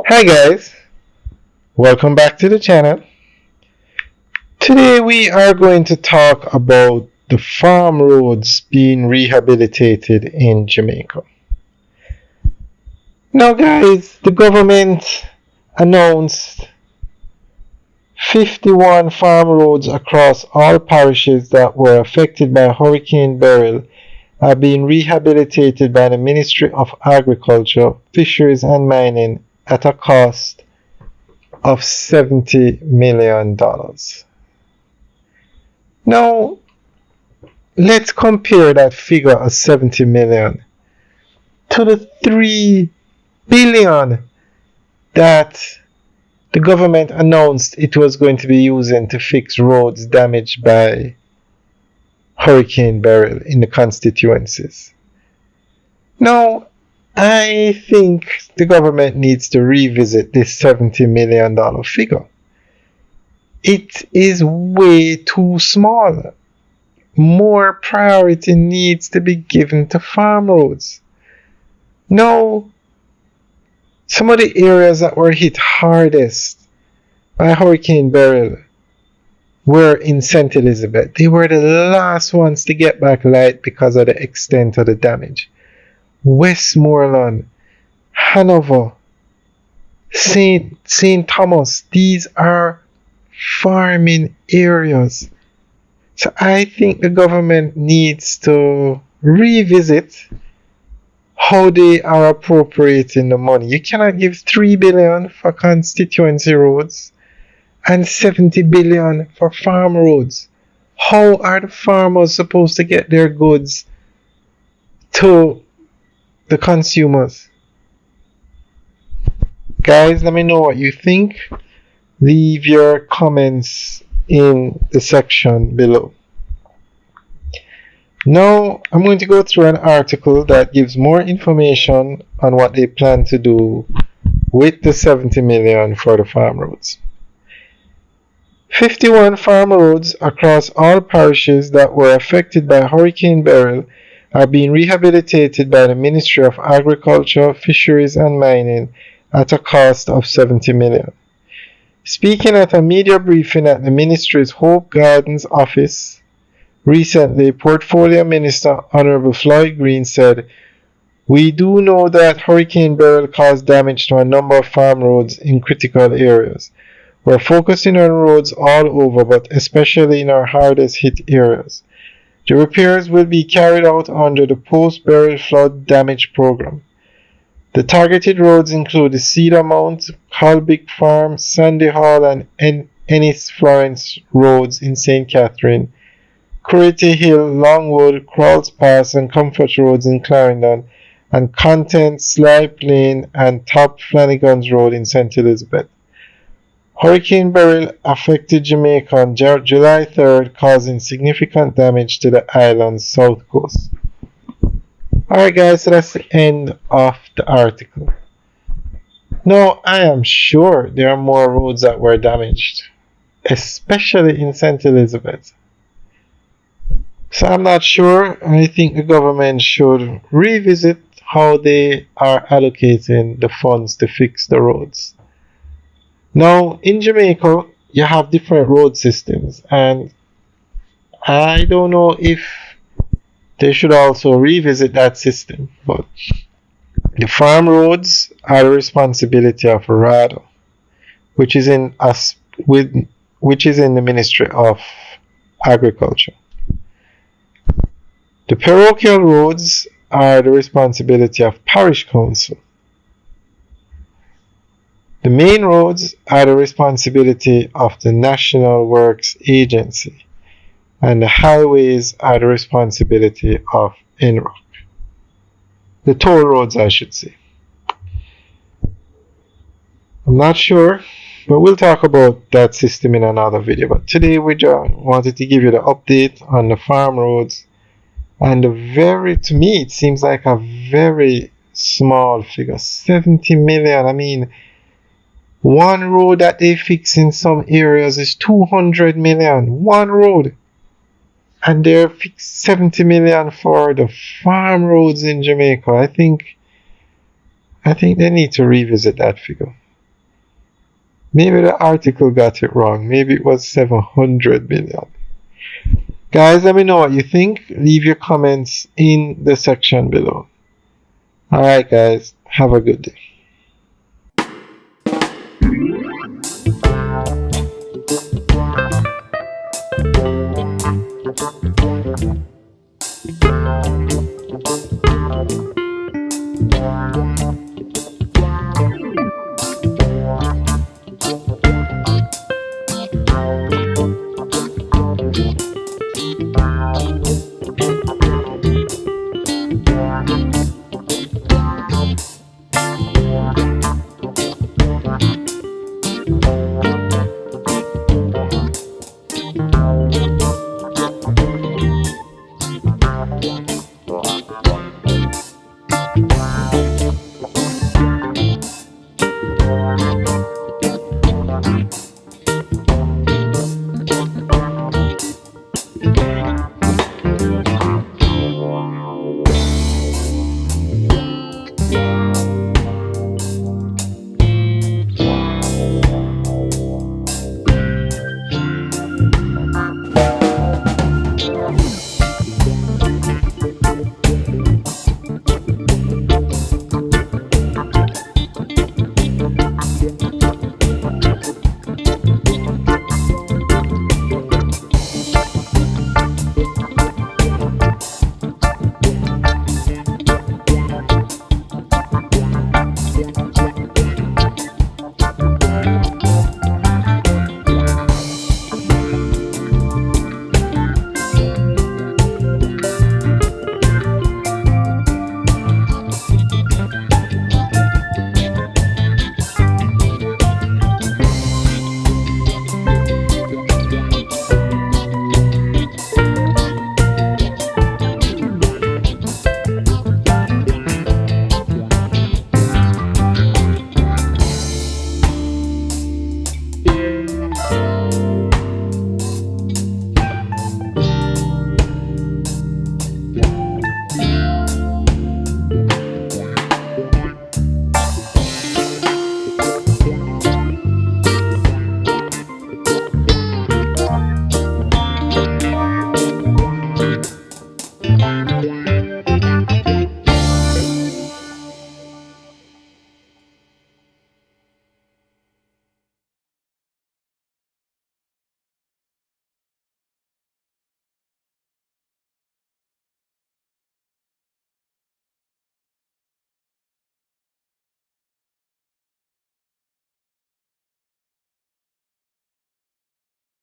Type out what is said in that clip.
Hi guys, welcome back to the channel. Today we are going to talk about the farm roads being rehabilitated in Jamaica. Now guys, the government announced 51 farm roads across all parishes that were affected by Hurricane Beryl are being rehabilitated by the Ministry of Agriculture, Fisheries and Mining at a cost of $70 million. Now, let's compare that figure of 70 million to the 3 billion that the government announced it was going to be using to fix roads damaged by Hurricane Beryl in the constituencies. Now, I think the government needs to revisit this $70 million figure. It is way too small. More priority needs to be given to farm roads. Now, some of the areas that were hit hardest by Hurricane Beryl were in St. Elizabeth. They were the last ones to get back light because of the extent of the damage. Westmoreland, Hanover, St. Thomas, these are farming areas. So I think the government needs to revisit how they are appropriating the money. You cannot give 3 billion for constituency roads and 70 billion for farm roads. How are the farmers supposed to get their goods to the consumers? Guys, let me know what you think. Leave your comments in the section below. Now, I'm going to go through an article that gives more information on what they plan to do with the 70 million for the farm roads. 51 farm roads across all parishes that were affected by Hurricane Beryl are being rehabilitated by the Ministry of Agriculture, Fisheries and Mining at a cost of 70 million. Speaking at a media briefing at the ministry's Hope Gardens office recently, Portfolio Minister Honorable Floyd Green said, "We do know that Hurricane Beryl caused damage to a number of farm roads in critical areas. We're focusing on roads all over, but especially in our hardest hit areas. The repairs will be carried out under the post-Beryl flood damage program. The targeted roads include the Cedar Mount, Colbick Farm, Sandy Hall and Ennis Florence roads in St. Catherine, Currity Hill, Longwood, Crawls Pass and Comfort roads in Clarendon, and Content, Slipe Lane and Top Flanagan's Road in St. Elizabeth. Hurricane Beryl affected Jamaica on July 3rd, causing significant damage to the island's south coast." Alright guys, so that's the end of the article. Now, I am sure there are more roads that were damaged, especially in St. Elizabeth. So I'm not sure. I think the government should revisit how they are allocating the funds to fix the roads. Now, in Jamaica, you have different road systems, and I don't know if they should also revisit that system. But the farm roads are the responsibility of RADA, which is in the Ministry of Agriculture. The parochial roads are the responsibility of Parish Council. The main roads are the responsibility of the National Works Agency, and the highways are the responsibility of NROC. The toll roads, I should say. I'm not sure, but we'll talk about that system in another video. But today we just wanted to give you the update on the farm roads, and to me, it seems like a very small figure, 70 million. I mean, one road that they fix in some areas is 200 million. One road. And they're fixed 70 million for the farm roads in Jamaica. I think they need to revisit that figure. Maybe the article got it wrong. Maybe it was 700 million. Guys, let me know what you think. Leave your comments in the section below. Alright, guys. Have a good day.